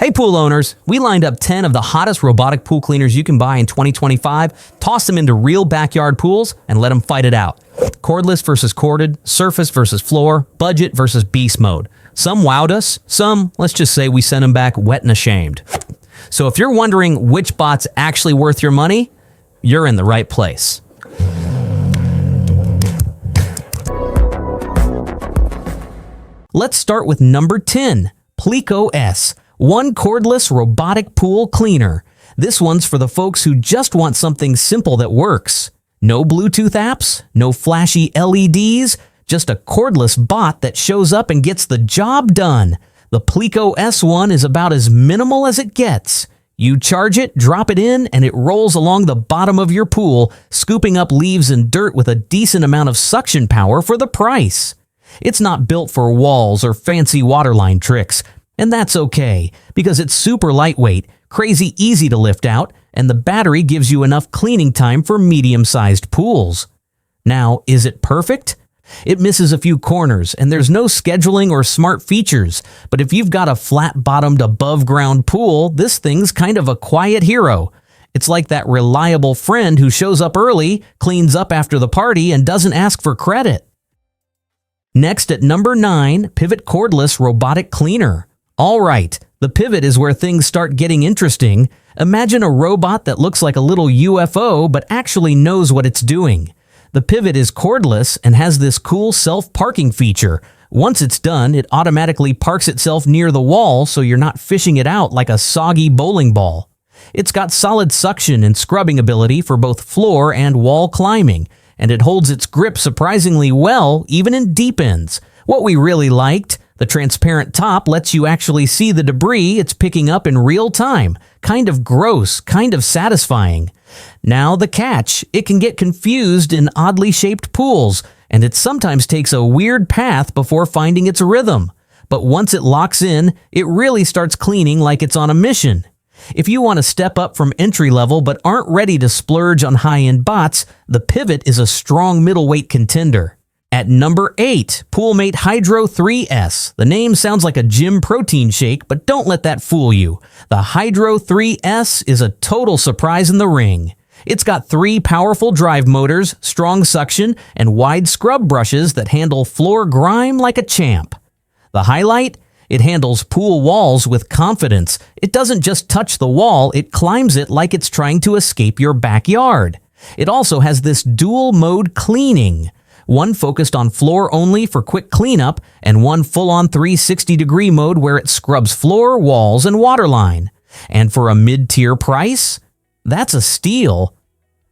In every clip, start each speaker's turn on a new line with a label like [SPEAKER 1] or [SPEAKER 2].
[SPEAKER 1] Hey pool owners, we lined up 10 of the hottest robotic pool cleaners you can buy in 2025, toss them into real backyard pools, and let them fight it out. Cordless versus corded, surface versus floor, budget versus beast mode. Some wowed us, some, let's just say we sent them back wet and ashamed. So if you're wondering which bot's actually worth your money, you're in the right place. Let's start with number 10, Pleco S1 cordless robotic pool cleaner. This one's for the folks who just want something simple that works. No Bluetooth apps, no flashy LEDs, just a cordless bot that shows up and gets the job done. The Pleco S1 is about as minimal as it gets. You charge it, drop it in, and it rolls along the bottom of your pool, scooping up leaves and dirt with a decent amount of suction power for the price. It's not built for walls or fancy waterline tricks, and that's okay, because it's super lightweight, crazy easy to lift out, and the battery gives you enough cleaning time for medium-sized pools. Now, is it perfect? It misses a few corners, and there's no scheduling or smart features, but if you've got a flat-bottomed above-ground pool, this thing's kind of a quiet hero. It's like that reliable friend who shows up early, cleans up after the party, and doesn't ask for credit. Next at number 9, Pivot Cordless Robotic Cleaner. All right, the pivot is where things start getting interesting. Imagine a robot that looks like a little UFO but actually knows what it's doing. The pivot is cordless and has this cool self-parking feature. Once it's done, it automatically parks itself near the wall so you're not fishing it out like a soggy bowling ball. It's got solid suction and scrubbing ability for both floor and wall climbing, and it holds its grip surprisingly well, even in deep ends. What we really liked, the transparent top lets you actually see the debris it's picking up in real time. Kind of gross, kind of satisfying. Now the catch, it can get confused in oddly shaped pools, and it sometimes takes a weird path before finding its rhythm. But once it locks in, it really starts cleaning like it's on a mission. If you want to step up from entry level but aren't ready to splurge on high-end bots, the Pivot is a strong middleweight contender. At number 8, Poolmate Hydro 3S. The name sounds like a gym protein shake, but don't let that fool you. The Hydro 3S is a total surprise in the ring. It's got 3 powerful drive motors, strong suction, and wide scrub brushes that handle floor grime like a champ. The highlight? It handles pool walls with confidence. It doesn't just touch the wall, it climbs it like it's trying to escape your backyard. It also has this dual mode cleaning. One focused on floor only for quick cleanup, and one full-on 360-degree mode where it scrubs floor, walls, and waterline. And for a mid-tier price, that's a steal.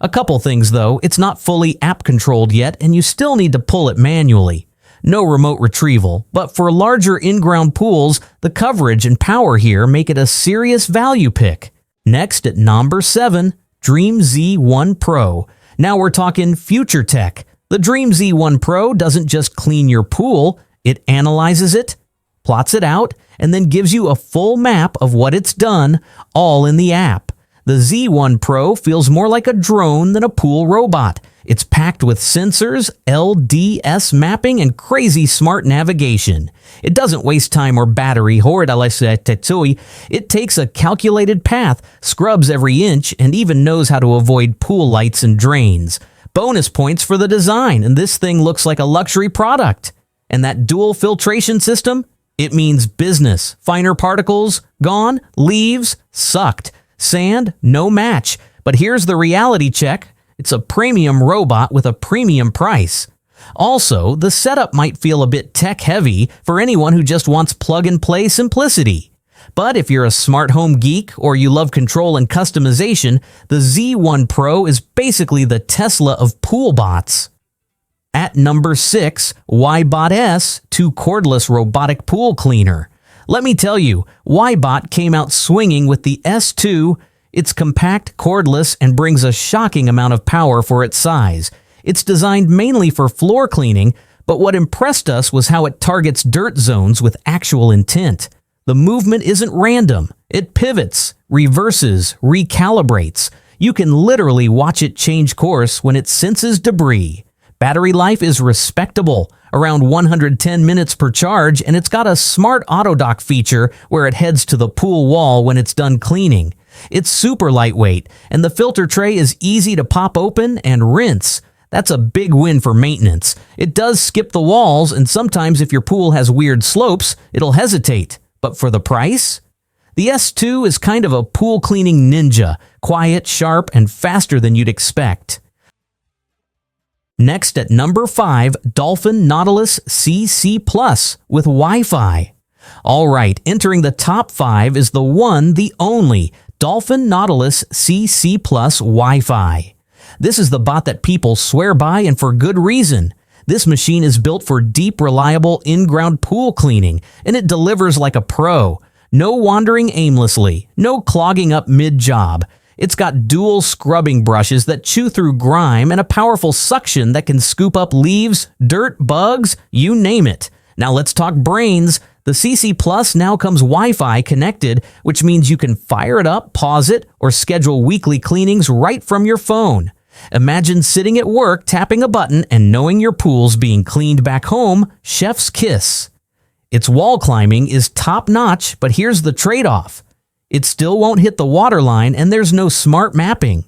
[SPEAKER 1] A couple things though, it's not fully app-controlled yet, and you still need to pull it manually. No remote retrieval, but for larger in-ground pools, the coverage and power here make it a serious value pick. Next at number 7, Dream Z1 Pro. Now we're talking future tech. The Dream Z1 Pro doesn't just clean your pool, it analyzes it, plots it out, and then gives you a full map of what it's done, all in the app. The Z1 Pro feels more like a drone than a pool robot. It's packed with sensors, LDS mapping, and crazy smart navigation. It doesn't waste time or battery. It takes a calculated path, scrubs every inch, and even knows how to avoid pool lights and drains. Bonus points for the design, and this thing looks like a luxury product. And that dual filtration system? It means business. Finer particles, gone. Leaves, sucked. Sand, no match. But here's the reality check. It's a premium robot with a premium price. Also, the setup might feel a bit tech-heavy for anyone who just wants plug-and-play simplicity. But if you're a smart home geek or you love control and customization, the Z1 Pro is basically the Tesla of pool bots. At number 6, Ybot S2 cordless robotic pool cleaner. Let me tell you, Ybot came out swinging with the S2. It's compact, cordless, and brings a shocking amount of power for its size. It's designed mainly for floor cleaning, but what impressed us was how it targets dirt zones with actual intent. The movement isn't random. It pivots, reverses, recalibrates. You can literally watch it change course when it senses debris. Battery life is respectable, around 110 minutes per charge, and it's got a smart auto dock feature where it heads to the pool wall when it's done cleaning. It's super lightweight, and the filter tray is easy to pop open and rinse. That's a big win for maintenance. It does skip the walls, and sometimes if your pool has weird slopes, it'll hesitate. But for the price? The S2 is kind of a pool cleaning ninja, quiet, sharp, and faster than you'd expect. Next at number 5, Dolphin Nautilus CC Plus with Wi-Fi. Alright, entering the top 5 is the one, the only, Dolphin Nautilus CC Plus Wi-Fi. This is the bot that people swear by, and for good reason. This machine is built for deep, reliable, in-ground pool cleaning, and it delivers like a pro. No wandering aimlessly, no clogging up mid-job. It's got dual scrubbing brushes that chew through grime and a powerful suction that can scoop up leaves, dirt, bugs, you name it. Now let's talk brains. The CC Plus now comes Wi-Fi connected, which means you can fire it up, pause it, or schedule weekly cleanings right from your phone. Imagine sitting at work, tapping a button, and knowing your pool's being cleaned back home. Chef's kiss. Its wall climbing is top-notch, but here's the trade-off. It still won't hit the water line, and there's no smart mapping.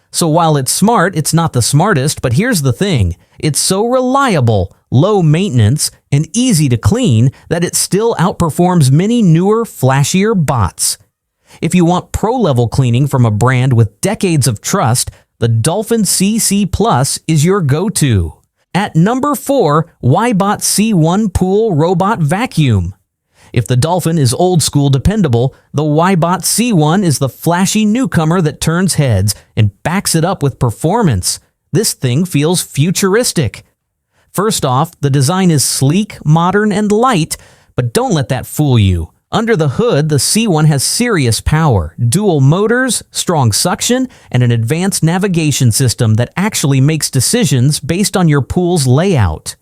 [SPEAKER 1] So while it's smart, it's not the smartest, but here's the thing. It's so reliable, low maintenance, and easy to clean that it still outperforms many newer, flashier bots. If you want pro-level cleaning from a brand with decades of trust, the Dolphin CC Plus is your go-to. At number 4, Ybot C1 Pool Robot Vacuum. If the Dolphin is old-school dependable, the Ybot C1 is the flashy newcomer that turns heads and backs it up with performance. This thing feels futuristic. First off, the design is sleek, modern, and light, but don't let that fool you. Under the hood, the C1 has serious power, dual motors, strong suction, and an advanced navigation system that actually makes decisions based on your pool's layout.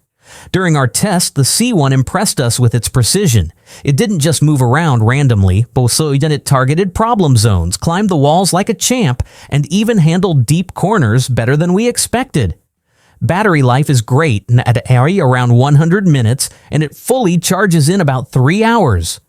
[SPEAKER 1] During our test, the C1 impressed us with its precision. It didn't just move around randomly, but so it targeted problem zones, climbed the walls like a champ, and even handled deep corners better than we expected. Battery life is great at around 100 minutes, and it fully charges in about 3 hours.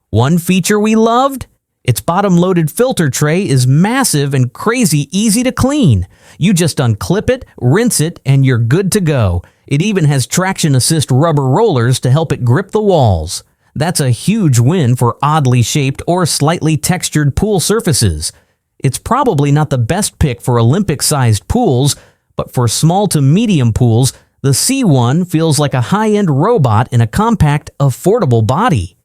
[SPEAKER 1] One feature we loved? Its bottom-loaded filter tray is massive and crazy easy to clean. You just unclip it, rinse it, and you're good to go. It even has traction assist rubber rollers to help it grip the walls. That's a huge win for oddly shaped or slightly textured pool surfaces. It's probably not the best pick for Olympic-sized pools, but for small to medium pools, the C1 feels like a high-end robot in a compact, affordable body.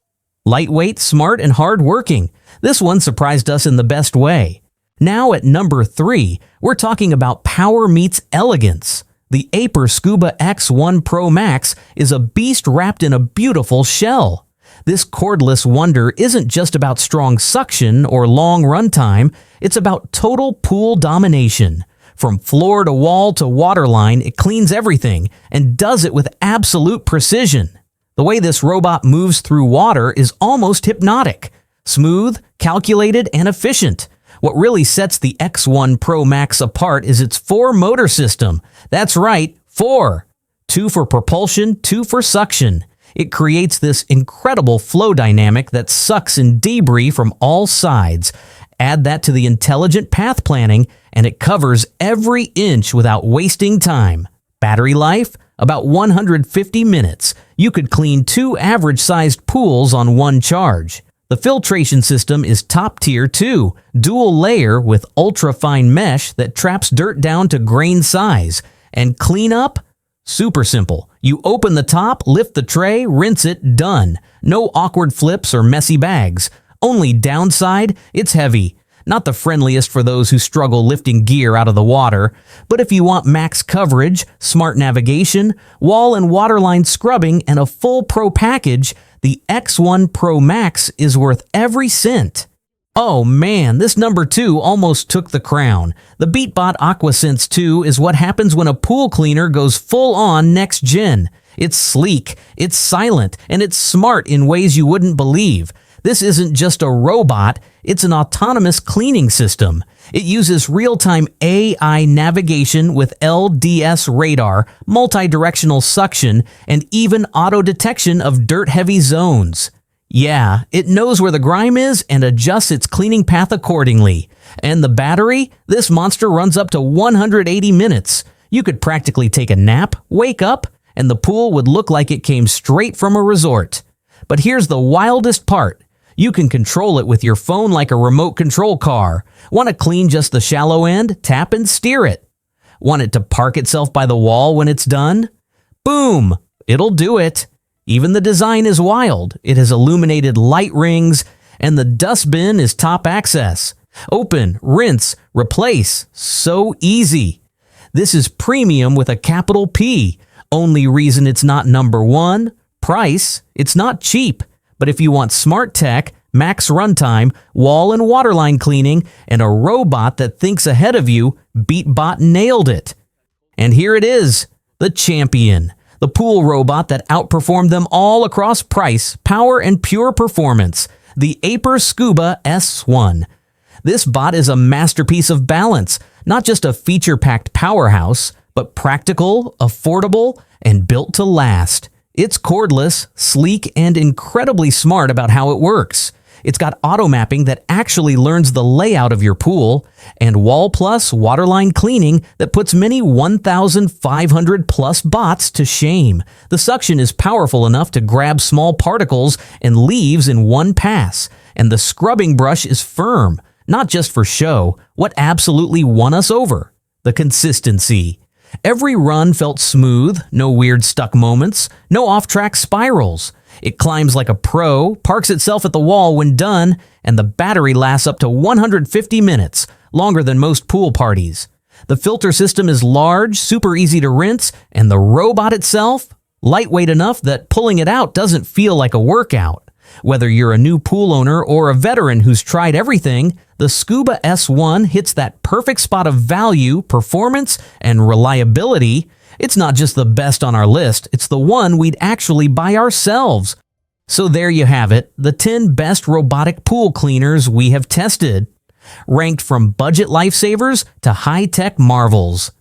[SPEAKER 1] Lightweight, smart, and hard-working. This one surprised us in the best way. Now at number 3, we're talking about power meets elegance. The Aiper Scuba X1 Pro Max is a beast wrapped in a beautiful shell. This cordless wonder isn't just about strong suction or long runtime, it's about total pool domination. From floor to wall to waterline, it cleans everything and does it with absolute precision. The way this robot moves through water is almost hypnotic. Smooth, calculated, and efficient. What really sets the X1 Pro Max apart is its 4-motor system. That's right, 4. 2 for propulsion, 2 for suction. It creates this incredible flow dynamic that sucks in debris from all sides. Add that to the intelligent path planning, and it covers every inch without wasting time. Battery life? About 150 minutes. You could clean 2 average-sized pools on one charge. The filtration system is top tier too, dual layer with ultra-fine mesh that traps dirt down to grain size. And cleanup? Super simple. You open the top, lift the tray, rinse it, done. No awkward flips or messy bags. Only downside, it's heavy. Not the friendliest for those who struggle lifting gear out of the water, but if you want max coverage, smart navigation, wall and waterline scrubbing, and a full pro package, the X1 Pro Max is worth every cent. Oh man, this number 2 almost took the crown. The Beatbot Aquasense 2 is what happens when a pool cleaner goes full on next gen. It's sleek, it's silent, and it's smart in ways you wouldn't believe. This isn't just a robot, it's an autonomous cleaning system. It uses real-time AI navigation with LDS radar, multi-directional suction, and even auto-detection of dirt-heavy zones. Yeah, it knows where the grime is and adjusts its cleaning path accordingly. And the battery? This monster runs up to 180 minutes. You could practically take a nap, wake up, and the pool would look like it came straight from a resort. But here's the wildest part. You can control it with your phone like a remote control car. Want to clean just the shallow end? Tap and steer it. Want it to park itself by the wall when it's done? Boom! It'll do it. Even the design is wild. It has illuminated light rings, and the dustbin is top access. Open, rinse, replace. So easy. This is premium with a capital P. Only reason it's not number one? Price. It's not cheap. But if you want smart tech, max runtime, wall and waterline cleaning, and a robot that thinks ahead of you, Beatbot nailed it. And here it is, the champion. The pool robot that outperformed them all across price, power, and pure performance. The Aiper Scuba S1. This bot is a masterpiece of balance, not just a feature-packed powerhouse, but practical, affordable, and built to last. It's cordless, sleek, and incredibly smart about how it works. It's got auto mapping that actually learns the layout of your pool, and Wall Plus waterline cleaning that puts many 1,500 plus bots to shame. The suction is powerful enough to grab small particles and leaves in one pass, and the scrubbing brush is firm, not just for show. What absolutely won us over? The consistency. Every run felt smooth, no weird stuck moments, no off-track spirals. It climbs like a pro, parks itself at the wall when done, and the battery lasts up to 150 minutes, longer than most pool parties. The filter system is large, super easy to rinse, and the robot itself? Lightweight enough that pulling it out doesn't feel like a workout. Whether you're a new pool owner or a veteran who's tried everything, the Scuba S1 hits that perfect spot of value, performance, and reliability. It's not just the best on our list, it's the one we'd actually buy ourselves. So there you have it, the 10 best robotic pool cleaners we have tested. Ranked from budget lifesavers to high-tech marvels.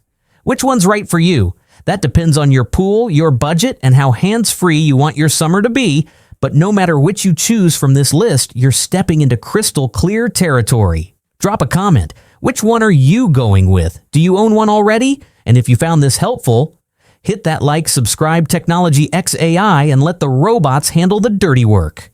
[SPEAKER 1] Which one's right for you? That depends on your pool, your budget, and how hands-free you want your summer to be. But no matter which you choose from this list, you're stepping into crystal clear territory. Drop a comment. Which one are you going with? Do you own one already? And if you found this helpful, hit that like, subscribe, Technology XAI, and let the robots handle the dirty work.